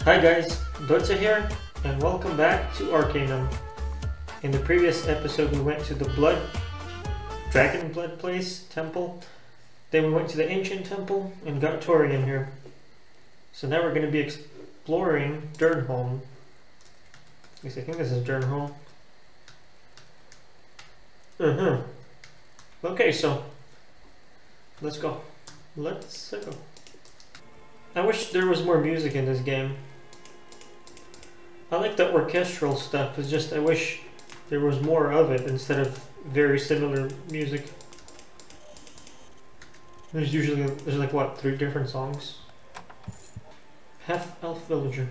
Hi guys, Dotsya here, and welcome back to Arcanum. In the previous episode we went to the Dragon Blood place, temple. Then we went to the ancient temple and got Torian here. So now we're going to be exploring Dernholm. At least I think this is Dernholm. Okay, so let's go. Let's go. I wish there was more music in this game. I like the orchestral stuff, it's just I wish there was more of it instead of very similar music. There's like what, 3 different songs? Half-elf villager.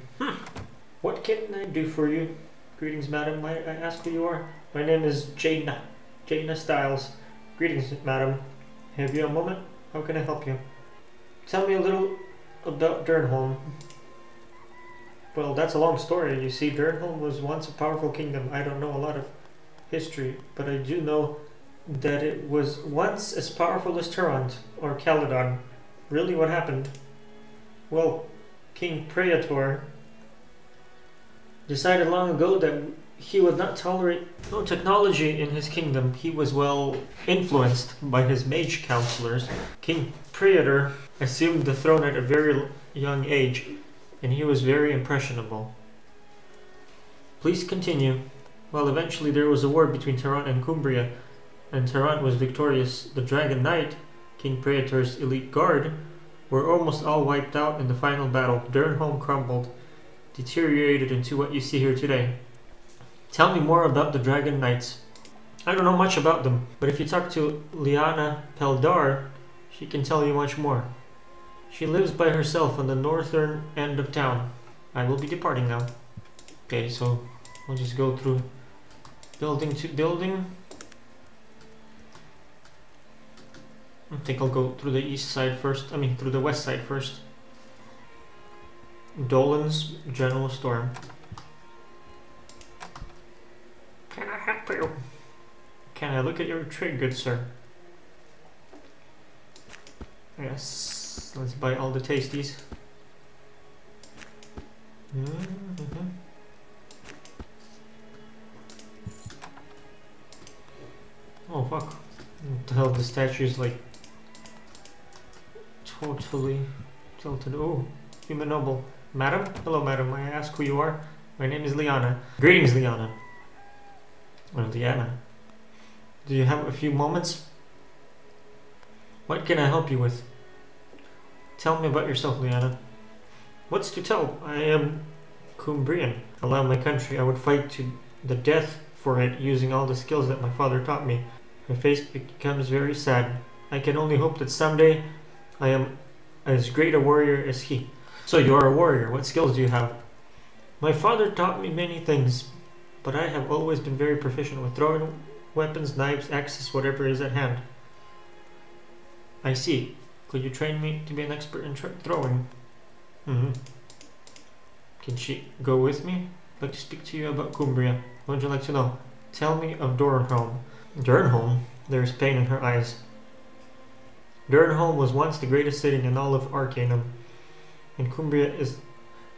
What can I do for you? Greetings, madam. May I ask who you are? My name is Jaina Styles. Greetings, madam. Have you a moment? How can I help you? Tell me a little about Dernholm. Well, that's a long story. You see, Dernholm was once a powerful kingdom. I don't know a lot of history, but I do know that it was once as powerful as Tarant or Caledon. Really, what happened? Well, King Praetor decided long ago that he would not tolerate no technology in his kingdom. He was well influenced by his mage counselors. King Praetor assumed the throne at a very young age, and he was very impressionable. Please continue. Well, eventually there was a war between Tarant and Cumbria, and Tarant was victorious. The Dragon Knight, King Praetor's elite guard, were almost all wiped out in the final battle. Dernholm crumbled, deteriorated into what you see here today. Tell me more about the Dragon Knights. I don't know much about them, but if you talk to Liana Peldar, she can tell you much more. She lives by herself on the northern end of town. I will be departing now. Okay, so we'll just go through building to building. I think I'll go through the east side first. Through the west side first. Dolan's General Store. Can I help you? Can I look at your trade, good sir? Yes, let's buy all the tasties. Oh fuck. What the hell, the statue is like totally tilted. Oh, human noble. Madam? Hello, madam. May I ask who you are? My name is Liana. Greetings, Liana. Or Liana. Do you have a few moments? What can I help you with? Tell me about yourself, Liana. What's to tell? I am Cumbrian. Allow my country. I would fight to the death for it using all the skills that my father taught me. My face becomes very sad. I can only hope that someday I am as great a warrior as he. So you are a warrior. What skills do you have? My father taught me many things, but I have always been very proficient with throwing weapons, knives, axes, whatever is at hand. I see. Could you train me to be an expert in throwing? Can she go with me? I'd like to speak to you about Cumbria. What would you like to know? Tell me of Dernholm. Dernholm? There is pain in her eyes. Dernholm was once the greatest city in all of Arcanum, and Cumbria is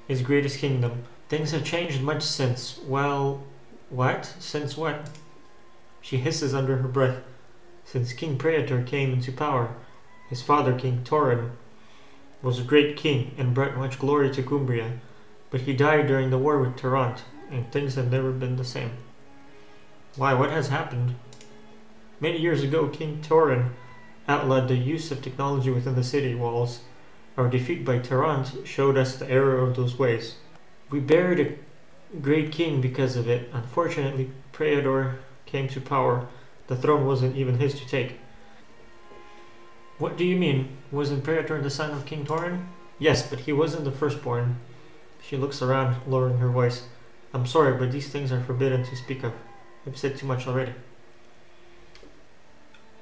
his greatest kingdom. Things have changed much since. Well, what? Since what? She hisses under her breath. Since King Praetor came into power. His father, King Torin, was a great king and brought much glory to Cumbria, but he died during the war with Tarant, and things have never been the same. Why, what has happened? Many years ago, King Torin outlawed the use of technology within the city walls. Our defeat by Tarant showed us the error of those ways. We buried a great king because of it. Unfortunately, Praetor came to power. The throne wasn't even his to take. What do you mean? Wasn't Praetor the son of King Torin? Yes, but he wasn't the firstborn. She looks around, lowering her voice. I'm sorry, but these things are forbidden to speak of. I've said too much already.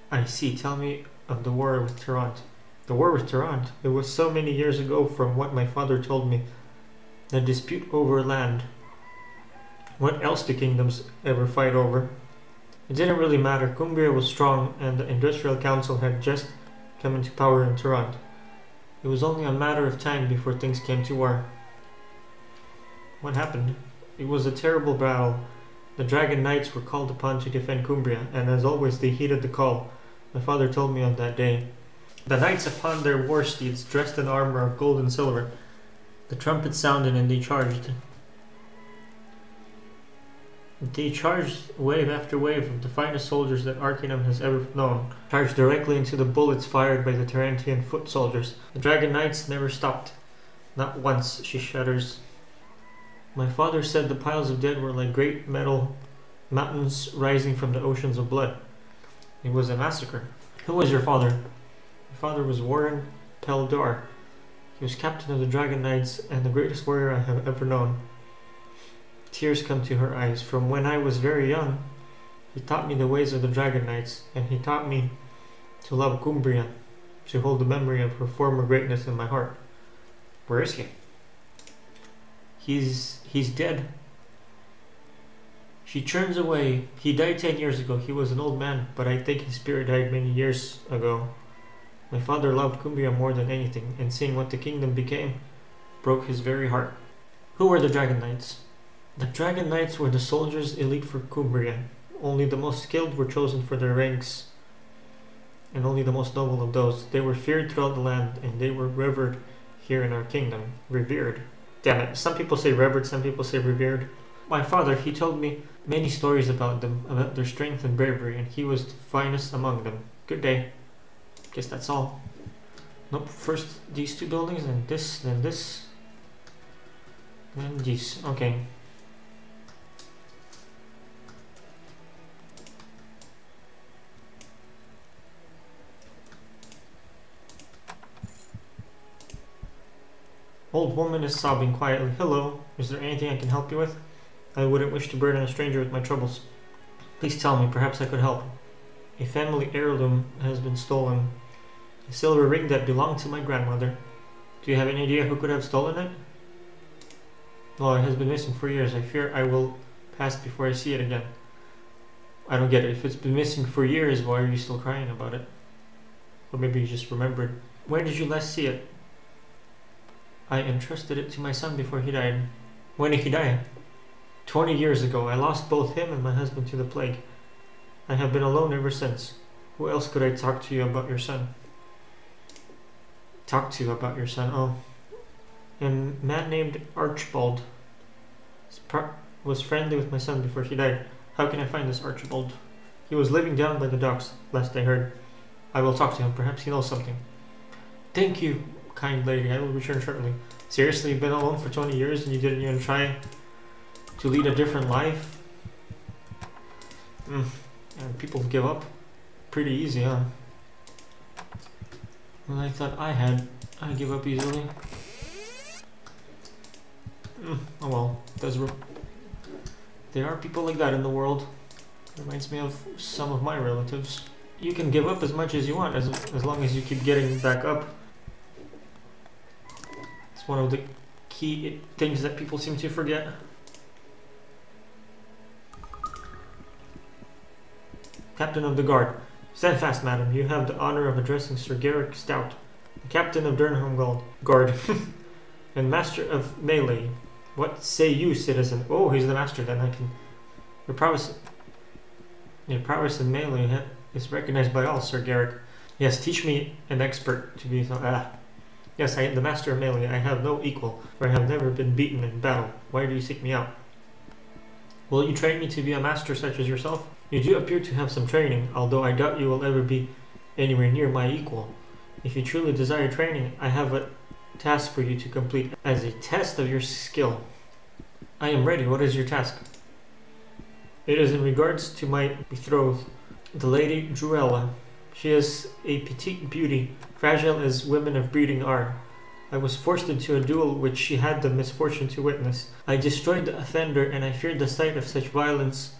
I see. Tell me of the war with Tarant. The war with Tarant? It was so many years ago from what my father told me. The dispute over land. What else do kingdoms ever fight over? It didn't really matter. Cumbria was strong, and the Industrial Council had just come into power in Tarant. It was only a matter of time before things came to war. What happened? It was a terrible battle. The Dragon Knights were called upon to defend Cumbria, and as always they heeded the call. My father told me on that day. The knights upon their war steeds, dressed in armor of gold and silver. The trumpet sounded and they charged. They charged wave after wave of the finest soldiers that Arcanum has ever known. Charged directly into the bullets fired by the Tarantian foot soldiers. The Dragon Knights never stopped. Not once, she shudders. My father said the piles of dead were like great metal mountains rising from the oceans of blood. It was a massacre. Who was your father? My father was Warren Peldar. He was captain of the Dragon Knights and the greatest warrior I have ever known. Tears come to her eyes. From when I was very young, he taught me the ways of the Dragon Knights, and he taught me to love Cumbria, to hold the memory of her former greatness in my heart. Where is he? He's dead. She turns away. He died 10 years ago. He was an old man, but I think his spirit died many years ago. My father loved Cumbria more than anything, and seeing what the kingdom became broke his very heart. Who were the Dragon Knights? The Dragon Knights were the soldiers elite for Cumbria. Only the most skilled were chosen for their ranks, and only the most noble of those. They were feared throughout the land, and they were revered here in our kingdom. Revered. Damn it, some people say revered, some people say revered. My father, he told me many stories about them, about their strength and bravery, and he was the finest among them. Good day. Guess that's all. Nope, first these two buildings, then this, then these. Okay. Old woman is sobbing quietly. Hello, is there anything I can help you with? I wouldn't wish to burden a stranger with my troubles. Please tell me, perhaps I could help. A family heirloom has been stolen. A silver ring that belonged to my grandmother. Do you have any idea who could have stolen it? Well, it has been missing for years. I fear I will pass before I see it again. I don't get it. If it's been missing for years, why are you still crying about it? Or maybe you just remembered. Where did you last see it? I entrusted it to my son before he died. When did he die? 20 years ago. I lost both him and my husband to the plague. I have been alone ever since. Who else could I talk to you about your son? Talk to you about your son? Oh. A man named Archibald was friendly with my son before he died. How can I find this Archibald? He was living down by the docks, last I heard. I will talk to him. Perhaps he knows something. Thank you, kind lady. I will return shortly. Seriously, you've been alone for 20 years and you didn't even try to lead a different life? And people give up pretty easy, huh? Well, I thought I give up easily. Oh well, there are people like that in the world. Reminds me of some of my relatives. You can give up as much as you want, as long as you keep getting back up. It's one of the key things that people seem to forget. Captain of the Guard. Stand fast, madam. You have the honor of addressing Sir Garrick Stout, the Captain of Dernholm Guard, and Master of Melee. What say you, citizen? Oh, he's the master, then I can... Your prowess in melee is recognized by all, Sir Garrick. Yes, teach me an expert to be... Yes, I am the master of melee. I have no equal, for I have never been beaten in battle. Why do you seek me out? Will you train me to be a master such as yourself? You do appear to have some training, although I doubt you will ever be anywhere near my equal. If you truly desire training, I have a task for you to complete as a test of your skill. I am ready. What is your task? It is in regards to my betrothed, the Lady Drella. She is a petite beauty, fragile as women of breeding are. I was forced into a duel which she had the misfortune to witness. I destroyed the offender, and I feared the sight of such violence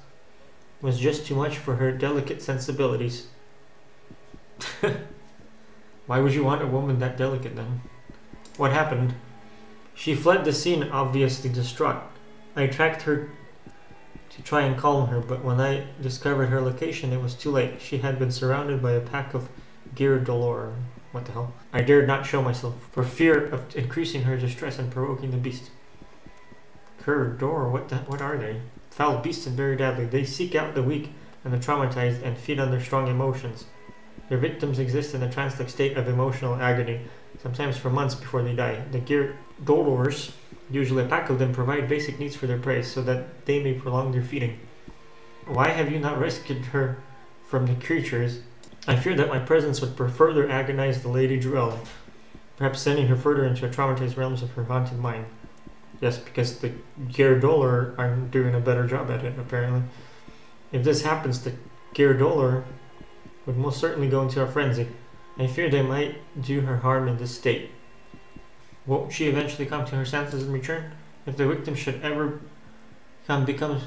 was just too much for her delicate sensibilities. Why would you want a woman that delicate then? What happened? She fled the scene, obviously distraught. I tracked her to try and calm her, but when I discovered her location, it was too late. She had been surrounded by a pack of Gyrodolor. What the hell? I dared not show myself, for fear of increasing her distress and provoking the beast. curved door, what are they? Foul beasts and very deadly. They seek out the weak and the traumatized and feed on their strong emotions. Their victims exist in a trance-like state of emotional agony, sometimes for months before they die. The Gyrodolors, usually a pack of them, provide basic needs for their prey so that they may prolong their feeding. Why have you not rescued her from the creatures? I fear that my presence would further agonize the Lady Drella, perhaps sending her further into the traumatized realms of her haunted mind. Yes, because the Gyrodolor aren't doing a better job at it, apparently. If this happens, the Gyrodolor would most certainly go into a frenzy. I fear they might do her harm in this state. Won't she eventually come to her senses and return? If the victim should ever become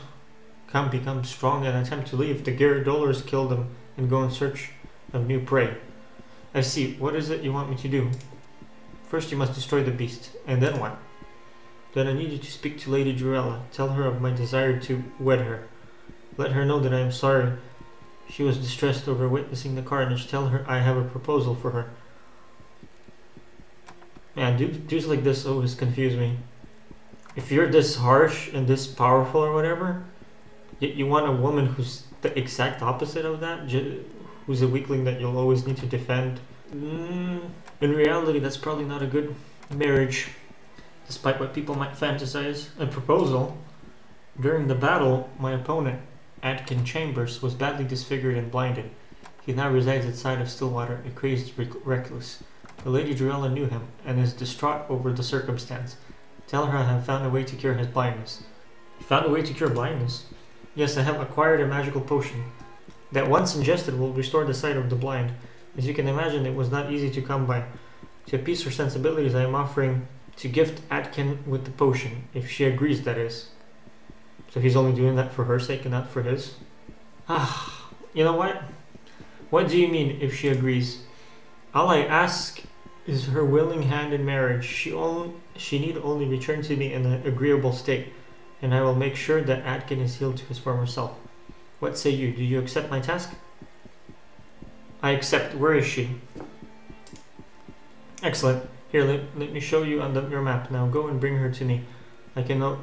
strong and attempt to leave, the Gyrodolors kill them and go in search of new prey. I see. What is it you want me to do? First you must destroy the beast. And then what? Then I need you to speak to Lady Drella. Tell her of my desire to wed her. Let her know that I am sorry she was distressed over witnessing the carnage. Tell her I have a proposal for her. Man, dudes like this always confuse me. If you're this harsh and this powerful or whatever, yet you want a woman who's the exact opposite of that, who's a weakling that you'll always need to defend. In reality, that's probably not a good marriage, despite what people might fantasize. A proposal. During the battle, my opponent, Atkin Chambers, was badly disfigured and blinded. He now resides outside of Stillwater, a crazed recluse. The Lady Drella knew him, and is distraught over the circumstance. Tell her I have found a way to cure his blindness. You found a way to cure blindness? Yes, I have acquired a magical potion that once ingested will restore the sight of the blind. As you can imagine, it was not easy to come by. To appease her sensibilities, I am offering to gift Atkin with the potion, if she agrees, that is. So he's only doing that for her sake and not for his? You know what? What do you mean, if she agrees? All I ask is her willing hand in marriage. She need only return to me in an agreeable state, and I will make sure that Atkin is healed to his former self. What say you? Do you accept my task? I accept. Where is she? Excellent. Here, let me show you on your map. Now go and bring her to me. I cannot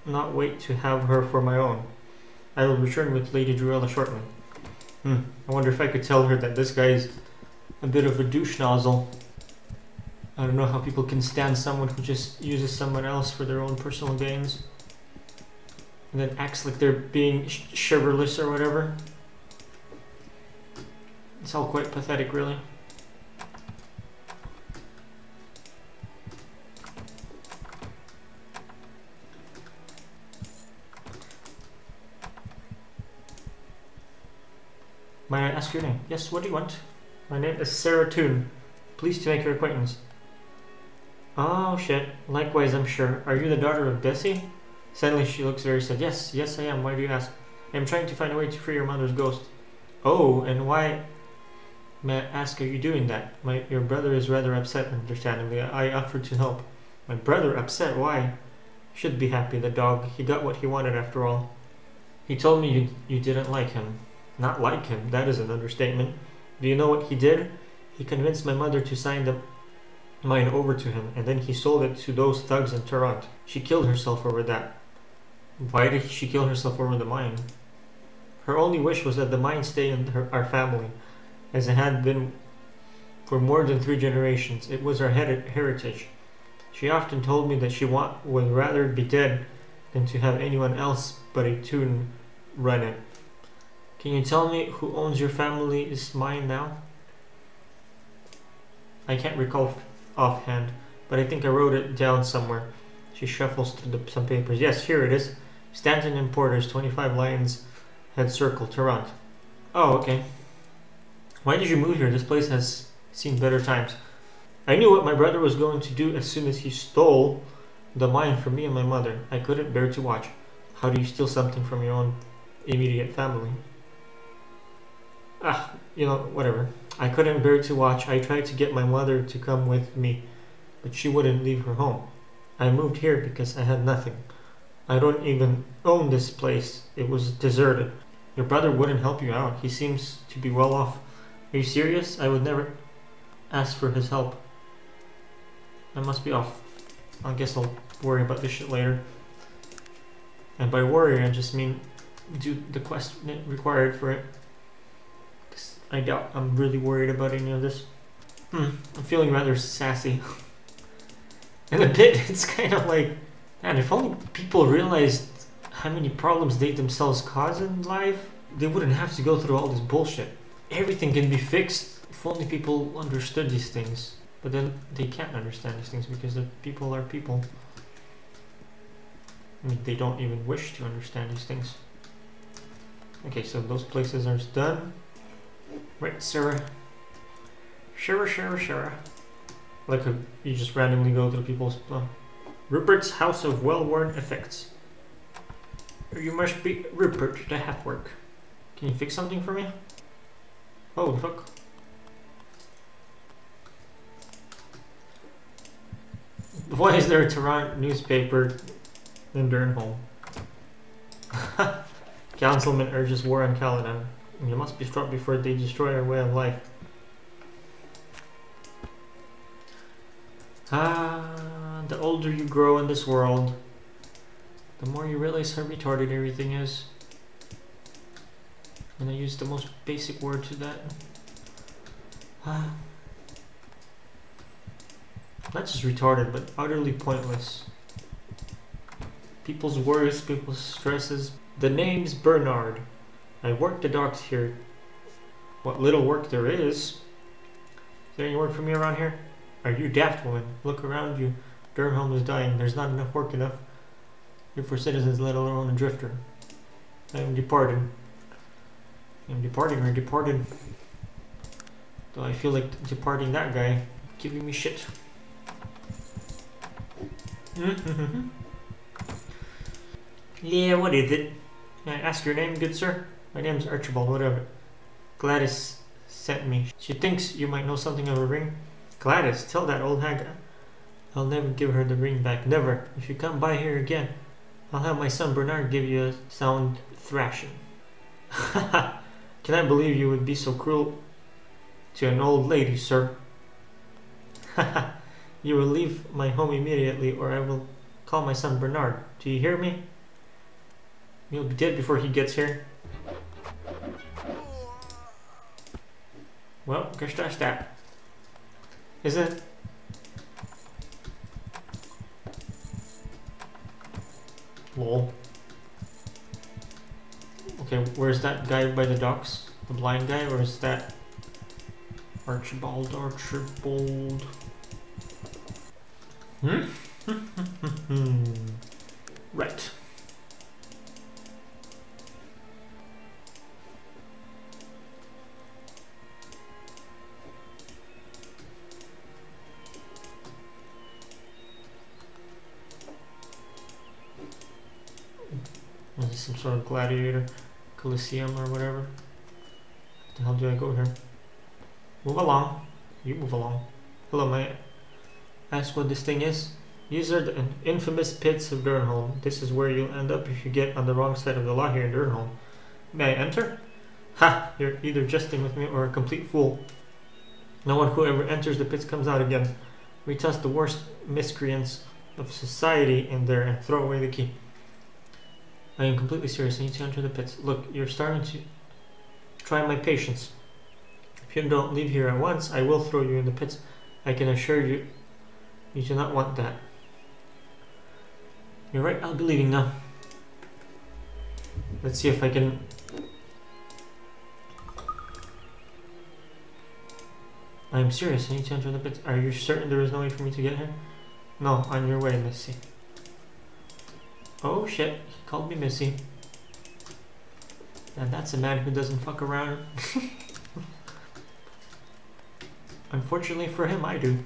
not wait to have her for my own. I will return with Lady Drella shortly. I wonder if I could tell her that this guy's a bit of a douche nozzle. I don't know how people can stand someone who just uses someone else for their own personal gains, and then acts like they're being chivalrous or whatever. It's all quite pathetic, really. May I ask your name? Yes, what do you want? My name is Sara Toon. Pleased to make your acquaintance. Oh shit. Likewise, I'm sure. Are you the daughter of Bessie? Suddenly she looks very sad. Yes, I am. Why do you ask? I am trying to find a way to free your mother's ghost. Oh, and why, may I ask, are you doing that? Your brother is rather upset, understandably. I offered to help. My brother upset? Why? Should be happy, the dog. He got what he wanted after all. He told me you didn't like him. Not like him? That is an understatement. Do you know what he did? He convinced my mother to sign the mine over to him, and then he sold it to those thugs in Toronto. She killed herself over that. Why did she kill herself over the mine? Her only wish was that the mine stay in our family, as it had been for more than 3 generations. It was our heritage. She often told me that she would rather be dead than to have anyone else but a Toon run it. Can you tell me who owns your family's mine now? I can't recall offhand, but I think I wrote it down somewhere. She shuffles through some papers. Yes, here it is. Stanton and Porter's 25 Lions Head Circle, Toronto. Oh, okay. Why did you move here? This place has seen better times. I knew what my brother was going to do as soon as he stole the mine from me and my mother. I couldn't bear to watch. How do you steal something from your own immediate family? You know, whatever. I couldn't bear to watch. I tried to get my mother to come with me, but she wouldn't leave her home. I moved here because I had nothing. I don't even own this place. It was deserted. Your brother wouldn't help you out. He seems to be well off. Are you serious? I would never ask for his help. I must be off. I guess I'll worry about this shit later. And by worry, I just mean do the quest required for it. 'Cause I doubt I'm really worried about any of this. I'm feeling rather sassy. And a bit, it's kind of like, man, if only people realized how many problems they themselves cause in life, they wouldn't have to go through all this bullshit. Everything can be fixed if only people understood these things. But then they can't understand these things because the people are people. I mean, they don't even wish to understand these things. Okay, so those places are done. Right, Sara. Sara. Like you just randomly go through people's... Rupert's House of Well-Worn Effects. You must be Rupert, the half-work. Can you fix something for me? Oh, fuck. Why is there a Toronto newspaper in Dernholm? Councilman urges war on Caledon. You must be struck before they destroy our way of life. The older you grow in this world, the more you realize how retarded everything is. And I use the most basic word to that. Not just retarded, but utterly pointless. People's worries, people's stresses. The name's Bernard. I work the docks here. What little work there is. Is there any work for me around here? Are you daft woman? Look around you. Dernholm is dying. There's not enough work enough here for citizens, let alone a drifter. I am departed. I'm departing or departed. Though I feel like departing that guy. Giving me shit. Yeah, what is it? May I ask your name, good sir? My name's Archibald, whatever. Gladys sent me. She thinks you might know something of a ring. Gladys, tell that old hag I'll never give her the ring back. Never. If you come by here again, I'll have my son Bernard give you a sound thrashing. Can I believe you would be so cruel to an old lady, sir? You will leave my home immediately or I will call my son Bernard. Do you hear me? You'll be dead before he gets here. Well, gosh that's that. Isn't it? Lol. Okay, where's that guy by the docks? The blind guy, or is that Archibald? Right. Is this some sort of gladiator Coliseum or whatever? How the hell do I go here? Move along. You move along. Hello, may I ask what this thing is? These are the infamous pits of Dernholm. This is where you'll end up if you get on the wrong side of the law here in Dernholm. May I enter? Ha! You're either jesting with me or a complete fool. No one who ever enters the pits comes out again. We toss the worst miscreants of society in there and throw away the key. I am completely serious. I need to enter the pits. Look, you're starting to try my patience. If you don't leave here at once, I will throw you in the pits. I can assure you, you do not want that. You're right, I'll be leaving now. Let's see if I can... I am serious, I need to enter the pits. Are you certain there is no way for me to get here? No, on your way, Missy. Oh shit, he called me Missy. And that's a man who doesn't fuck around. Unfortunately for him, I do.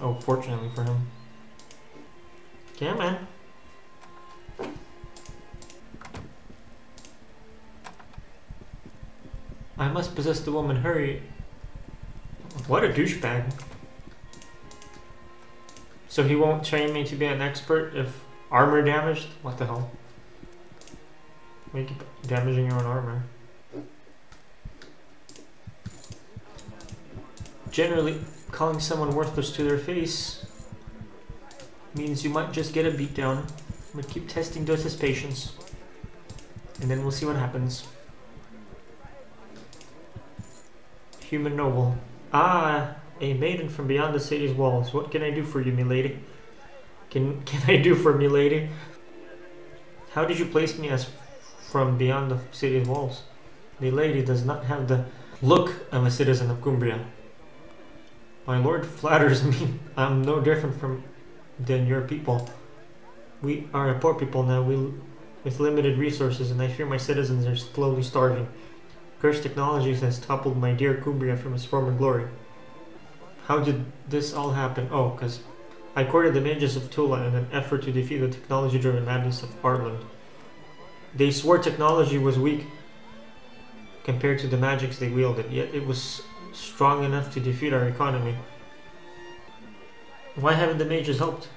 Oh, fortunately for him. Yeah, man. I must possess the woman, hurry. What a douchebag. So he won't train me to be an expert if armor damaged? What the hell? Why you keep damaging your own armor? Generally, calling someone worthless to their face means you might just get a beatdown. I'm gonna keep testing Dotsy's patience. And then we'll see what happens. Human noble. Ah, a maiden from beyond the city's walls. What can I do for you, milady? Can I do for milady? How did you place me as from beyond the city's walls? Milady does not have the look of a citizen of Cumbria. My lord flatters me. I'm no different than your people. We are a poor people now, with limited resources, and I fear my citizens are slowly starving. Cursed technologies has toppled my dear Cumbria from its former glory. How did this all happen? Oh, because I courted the mages of Tula in an effort to defeat the technology-driven madness of Artland. They swore technology was weak compared to the magics they wielded, yet it was strong enough to defeat our economy. Why haven't the mages helped?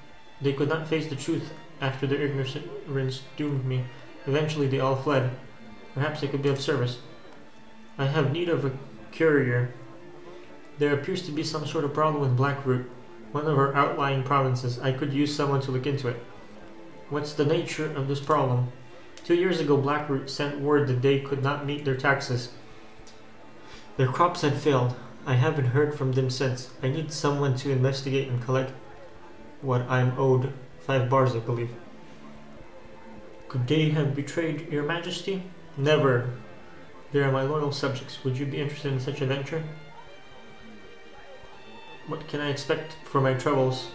They could not face the truth after their ignorance doomed me. Eventually they all fled. Perhaps I could be of service. I have need of a courier. There appears to be some sort of problem with Blackroot, one of our outlying provinces. I could use someone to look into it. What's the nature of this problem? 2 years ago, Blackroot sent word that they could not meet their taxes. Their crops had failed. I haven't heard from them since. I need someone to investigate and collect what I'm owed. 5 bars, I believe. Could they have betrayed your majesty? Never. They are my loyal subjects. Would you be interested in such a venture? What can I expect for my troubles?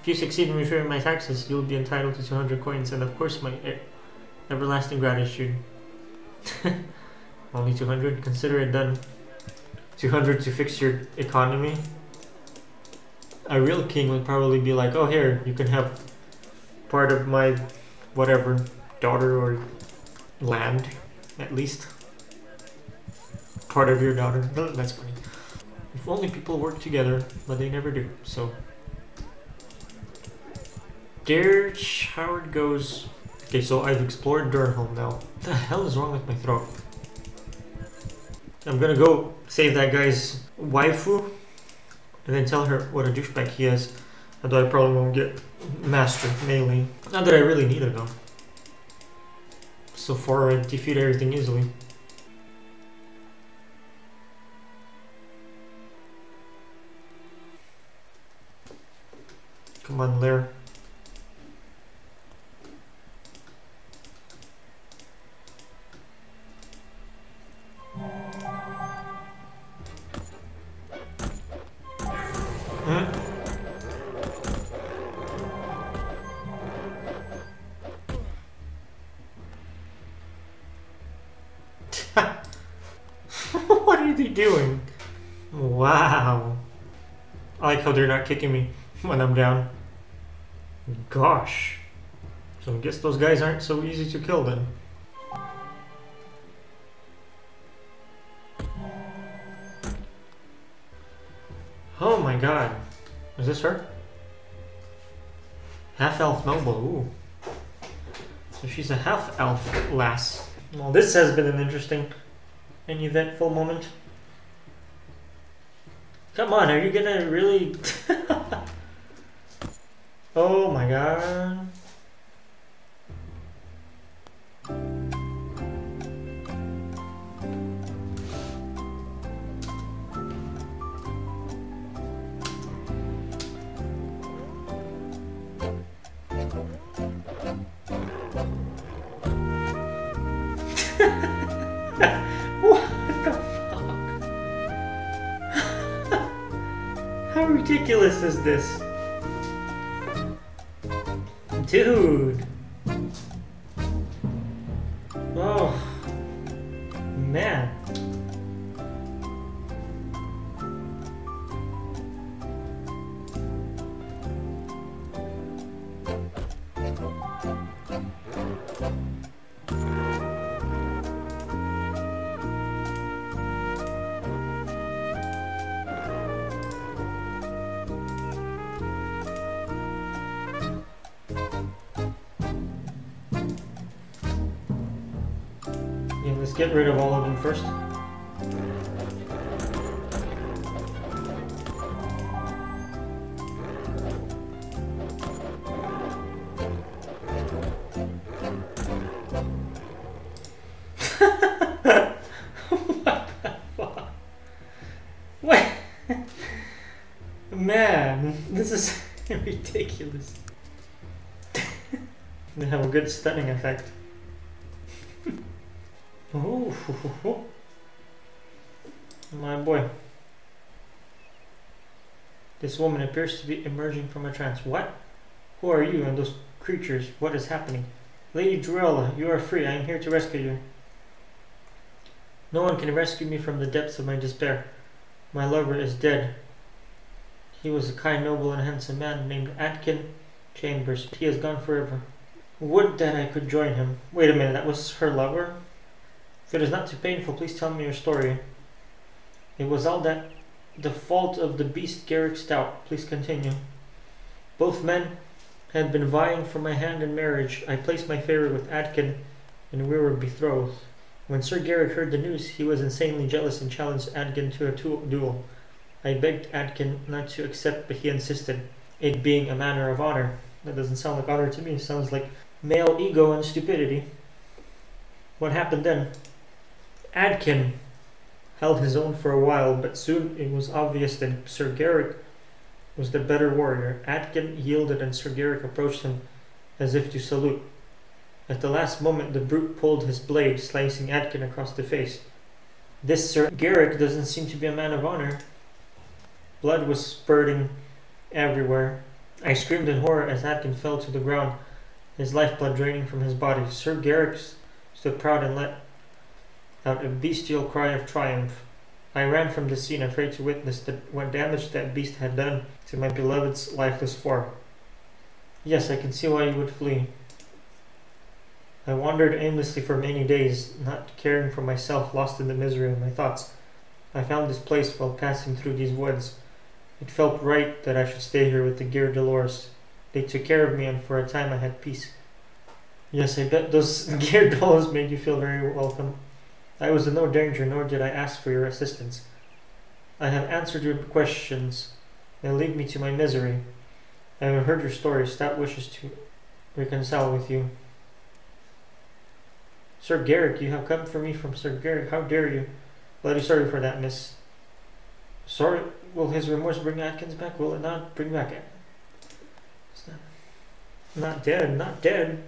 If you succeed in retrieving my taxes, you'll be entitled to 200 coins and of course my everlasting gratitude. Only 200? Consider it done. 200 to fix your economy? A real king would probably be like, oh here, you can have part of my whatever, daughter or land, at least. Part of your daughter. That's funny. If only people work together, but they never do, so. Dear Howard goes. Okay, so I've explored Dernholm now. What the hell is wrong with my throat? I'm gonna go save that guy's waifu and then tell her what a douchebag he is. Although I probably won't get master melee. Not that I really need it though. So far I defeat everything easily. Come on, Lair. What are they doing? Wow. I like how they're not kicking me when I'm down. Gosh. So I guess those guys aren't so easy to kill then. Oh my god. Is this her? Half-elf noble, ooh. So she's a half-elf lass. Well, this has been an interesting and eventful moment. Come on, are you gonna really... Oh my god. What the fuck? How ridiculous is this? Dude! Oh, man. Let's get rid of all of them first. This is ridiculous. They have a good stunning effect. Oh, my boy. This woman appears to be emerging from a trance. What? Who are you and those creatures? What is happening? Lady Drella, you are free. I am here to rescue you. No one can rescue me from the depths of my despair. My lover is dead. He was a kind, noble, and handsome man named Atkin Chambers. He has gone forever. Would that I could join him. Wait a minute, that was her lover? If it is not too painful, please tell me your story. It was all that the fault of the beast Garrick Stout. Please continue. Both men had been vying for my hand in marriage. I placed my favor with Atkin, and we were betrothed. When Sir Garrick heard the news, he was insanely jealous and challenged Atkin to a duel. I begged Atkin not to accept, but he insisted, it being a matter of honor. That doesn't sound like honor to me. It sounds like male ego and stupidity. What happened then? Atkin held his own for a while, but soon it was obvious that Sir Garrick was the better warrior. Atkin yielded and Sir Garrick approached him as if to salute. At the last moment, the brute pulled his blade, slicing Atkin across the face. This Sir Garrick doesn't seem to be a man of honor. Blood was spurting everywhere. I screamed in horror as Atkin fell to the ground, his lifeblood draining from his body. Sir Garrick stood proud and let out a bestial cry of triumph. I ran from the scene, afraid to witness what damage that beast had done to my beloved's lifeless form. Yes, I can see why you would flee. I wandered aimlessly for many days, not caring for myself, lost in the misery of my thoughts. I found this place while passing through these woods. It felt right that I should stay here with the Gear Dolores. They took care of me, and for a time I had peace. Yes, I bet those Gear Dolores made you feel very welcome. I was in no danger, nor did I ask for your assistance. I have answered your questions. Now leave me to my misery. I have heard your story. Stout wishes to reconcile with you. Sir Garrick, you have come for me from Sir Garrick. How dare you? Bloody sorry for that, miss. Sorry? Will his remorse bring Atkins back? Will it not bring back Not dead, not dead.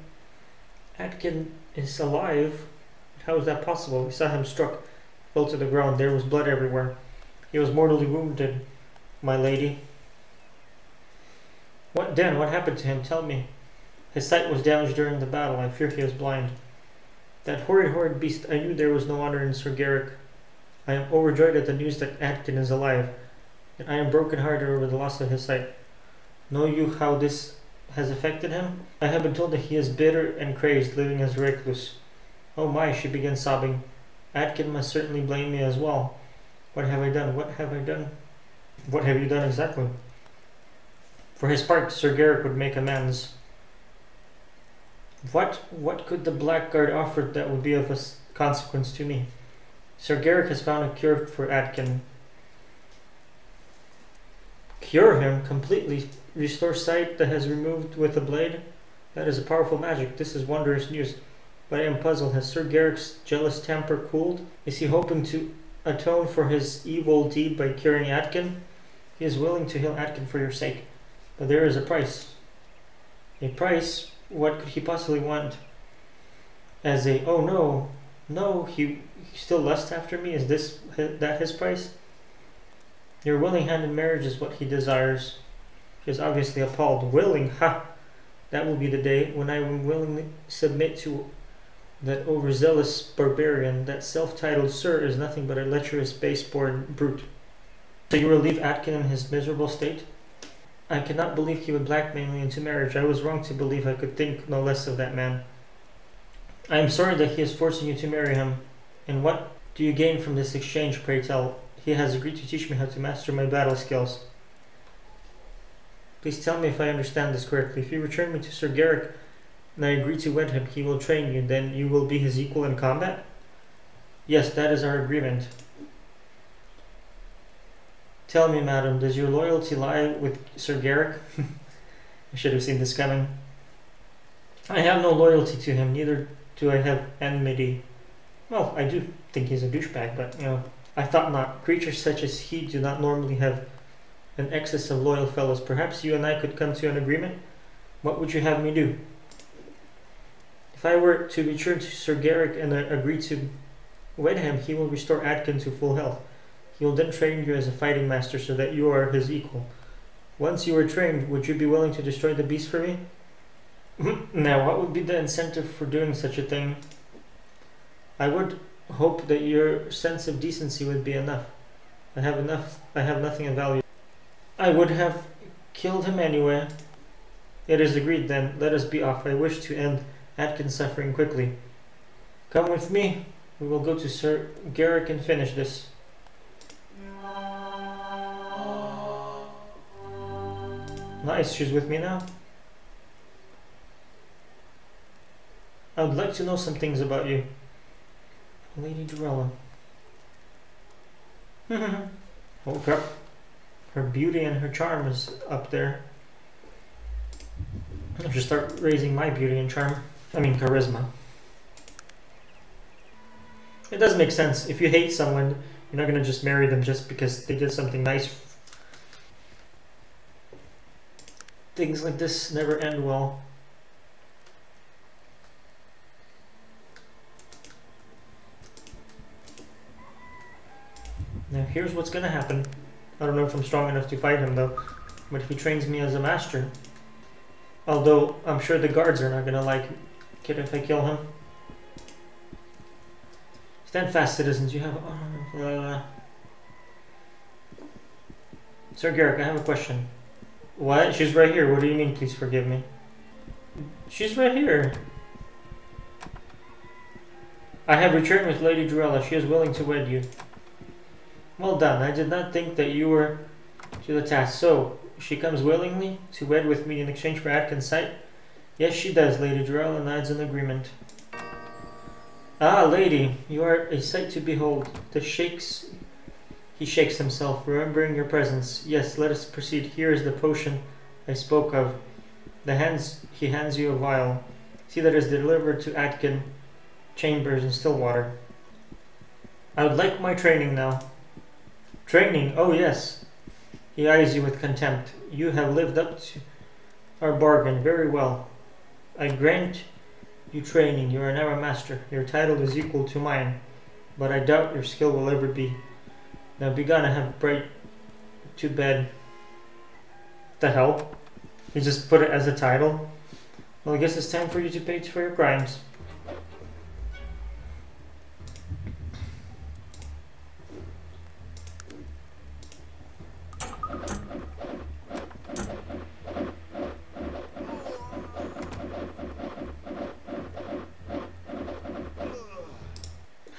Atkin is alive. How is that possible? We saw him struck, fell to the ground. There was blood everywhere. He was mortally wounded, my lady. What then? What happened to him? Tell me. His sight was damaged during the battle. I fear he is blind. That horrid beast. I knew there was no honor in Sir Garrick. I am overjoyed at the news that Atkin is alive, and I am broken-hearted over the loss of his sight. Know you how this has affected him? I have been told that he is bitter and crazed, living as a recluse. Oh my, she began sobbing. Atkin must certainly blame me as well. What have I done? What have I done? What have you done exactly? For his part, Sir Garrick would make amends. What could the blackguard offer that would be of consequence to me? Sir Garrick has found a cure for Atkin. Cure him completely? Restore sight that has removed with a blade? That is a powerful magic. This is wondrous news. But I am puzzled. Has Sir Garrick's jealous temper cooled? Is he hoping to atone for his evil deed by curing Atkin? He is willing to heal Atkin for your sake. But there is a price. A price? What could he possibly want? As a... Oh no. No, he still lusts after me? Is that his price? Your willing hand in marriage is what he desires. She is obviously appalled. Willing? Ha! That will be the day when I will willingly submit to that overzealous barbarian. That self-titled sir is nothing but a lecherous, base-born brute. So you will leave Atkin in his miserable state? I cannot believe he would blackmail me into marriage. I was wrong to believe I could think no less of that man. I am sorry that he is forcing you to marry him. And what do you gain from this exchange, pray tell? He has agreed to teach me how to master my battle skills. Please tell me if I understand this correctly. If you return me to Sir Garrick and I agree to wed him, he will train you, then you will be his equal in combat? Yes, that is our agreement. Tell me, madam, does your loyalty lie with Sir Garrick? I should have seen this coming. I have no loyalty to him, neither do I have enmity. Well, I do think he's a douchebag, but, you know, I thought not. Creatures such as he do not normally have an excess of loyal fellows. Perhaps you and I could come to an agreement? What would you have me do? If I were to return to Sir Garrick and agree to wed him, he will restore Atkin to full health. He will then train you as a fighting master so that you are his equal. Once you are trained, would you be willing to destroy the beast for me? Now, what would be the incentive for doing such a thing? I would hope that your sense of decency would be enough. I have nothing of value. I would have killed him anyway. It is agreed then. Let us be off. I wish to end Atkin's suffering quickly. Come with me. We will go to Sir Garrick and finish this. Nice, she's with me now. I would like to know some things about you. Lady Drella. Oh crap. Her beauty and her charm is up there. I should start raising my beauty and charm. I mean charisma. It does make sense. If you hate someone, you're not gonna just marry them just because they did something nice. Things like this never end well. Now here's what's gonna happen. I don't know if I'm strong enough to fight him though, but if he trains me as a master, although I'm sure the guards are not gonna like it if I kill him. Stand fast, citizens. You have... Sir Garrick, I have a question. What? She's right here. What do you mean, please forgive me? She's right here. I have returned with Lady Drella. She is willing to wed you. Well done. I did not think that you were to the task. So, she comes willingly to wed with me in exchange for Atkin's sight? Yes, she does, Lady Drella nods in agreement. Ah, lady, you are a sight to behold. He shakes himself, remembering your presence. Yes, let us proceed. Here is the potion I spoke of. He hands you a vial. See that it is delivered to Atkin chambers in Stillwater. I would like my training now. Training? Oh yes. He eyes you with contempt. You have lived up to our bargain very well. I grant you training. You are now a master. Your title is equal to mine, but I doubt your skill will ever be. Now be gone, I have bright to bed. The hell? You just put it as a title? Well, I guess it's time for you to pay for your crimes.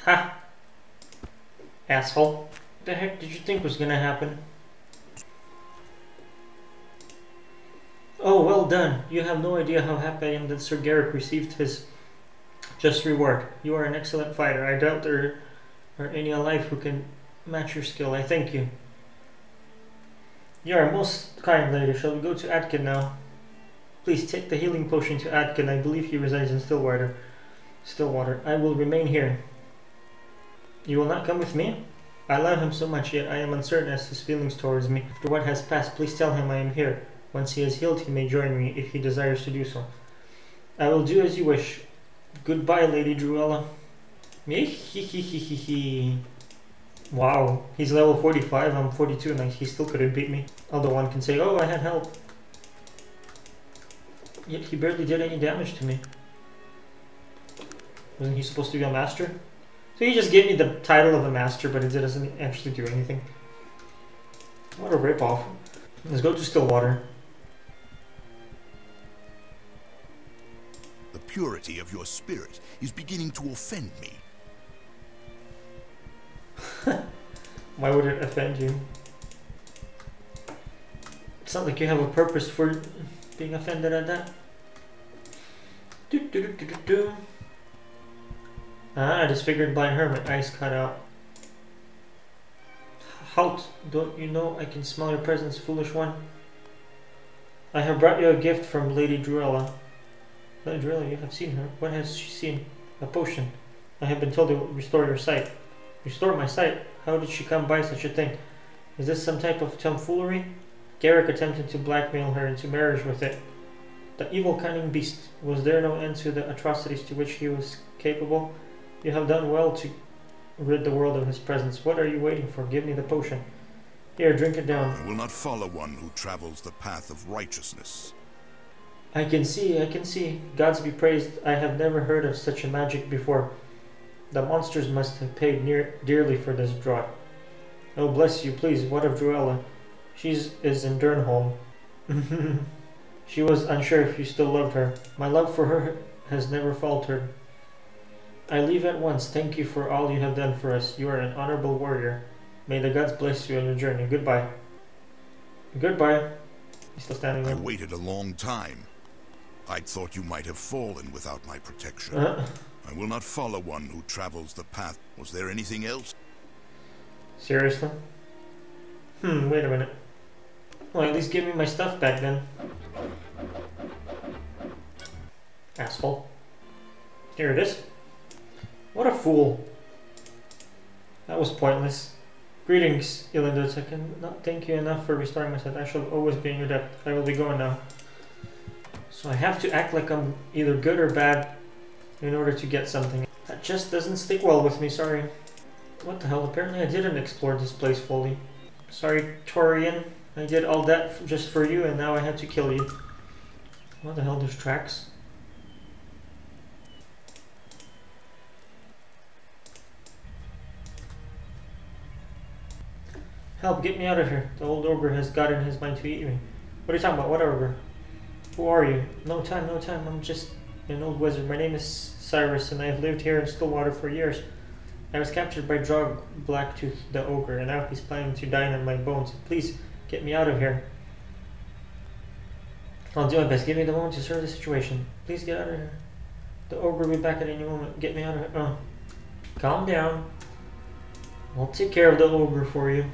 Ha! Asshole. What the heck did you think was gonna happen? Oh, well done. You have no idea how happy I am that Sir Garrick received his just reward. You are an excellent fighter. I doubt there are any alive who can match your skill. I thank you. You are most kind, lady. Shall we go to Atkin now? Please take the healing potion to Atkin. I believe he resides in Stillwater. I will remain here. You will not come with me? I love him so much, yet I am uncertain as to his feelings towards me. After what has passed, please tell him I am here. Once he is healed, he may join me, if he desires to do so. I will do as you wish. Goodbye, Lady Drella. Wow, he's level 45, I'm 42, and he still couldn't beat me. Although one can say, oh, I had help. Yet he barely did any damage to me. Wasn't he supposed to be a master? So he just gave me the title of a master, but it doesn't actually do anything. What a ripoff. Let's go to Stillwater. The purity of your spirit is beginning to offend me. Why would it offend you? It's not like you have a purpose for being offended at that. Ah, disfigured blind hermit, eyes cut out. Halt! Don't you know I can smell your presence, foolish one? I have brought you a gift from Lady Drella. Lady Drella, you have seen her. What has she seen? A potion. I have been told it will restore your sight. Restore my sight? How did she come by such a thing? Is this some type of tomfoolery? Garrick attempted to blackmail her into marriage with it. The evil cunning beast. Was there no end to the atrocities to which he was capable? You have done well to rid the world of his presence. What are you waiting for? Give me the potion. Here, drink it down. I will not follow one who travels the path of righteousness. I can see. Gods be praised, I have never heard of such a magic before. The monsters must have paid dearly for this draught. Oh, bless you, please, what of Drella? She is in Dernholm. She was unsure if you still loved her. My love for her has never faltered. I leave at once. Thank you for all you have done for us. You are an honorable warrior. May the gods bless you on your journey. Goodbye. Goodbye. He's still standing there. I waited a long time. I thought you might have fallen without my protection. I will not follow one who travels the path. Was there anything else? Seriously? Wait a minute. Well, at least give me my stuff back then. Asshole. Here it is. What a fool. That was pointless. Greetings, Elena. I cannot thank you enough for restoring my sight. I shall always be in your debt. I will be going now. So I have to act like I'm either good or bad in order to get something. That just doesn't stick well with me, sorry. What the hell? Apparently I didn't explore this place fully. Sorry, Torian. I did all that just for you and now I had to kill you. What the hell? There's tracks. Help, get me out of here. The old ogre has got in his mind to eat me. What are you talking about? What ogre? Who are you? No time. I'm just an old wizard. My name is Cyrus and I have lived here in Stillwater for years. I was captured by Drog Blacktooth the ogre and now he's planning to dine on my bones. Please, get me out of here. I'll do my best. Give me the moment to serve the situation. Please get out of here. The ogre will be back at any moment. Get me out of here. Oh. Calm down. I'll take care of the ogre for you.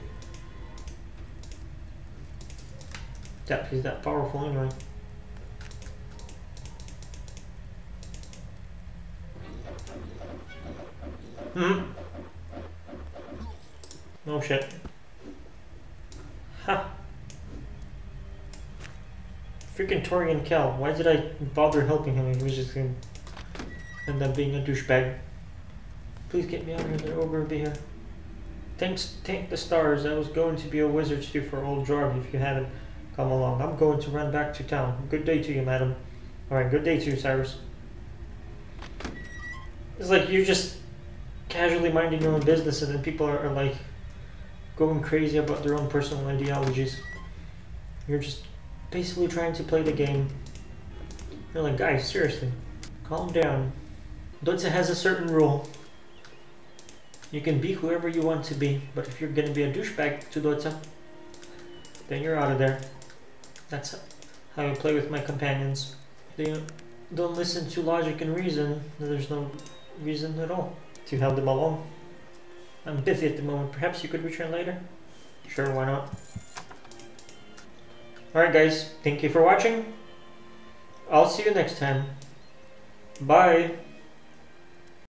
He's that powerful anyway. Oh shit. Ha! Freaking Torian Kel. Why did I bother helping him? He was just gonna end up being a douchebag. Please get me out of here. The ogre will be here. Thank the stars. I was going to be a wizard too for old Jorg if you hadn't come along. I'm going to run back to town. Good day to you, madam. Alright, good day to you, Cyrus. It's like you're just casually minding your own business and then people are like going crazy about their own personal ideologies. You're just basically trying to play the game. You're like, guys, seriously, calm down. Dotsya has a certain rule. You can be whoever you want to be, but if you're gonna be a douchebag to Dotsya, then you're out of there. That's how I play with my companions. They don't listen to logic and reason, then there's no reason at all to have them alone. I'm busy at the moment. Perhaps you could return later? Sure, why not? Alright guys, thank you for watching. I'll see you next time. Bye!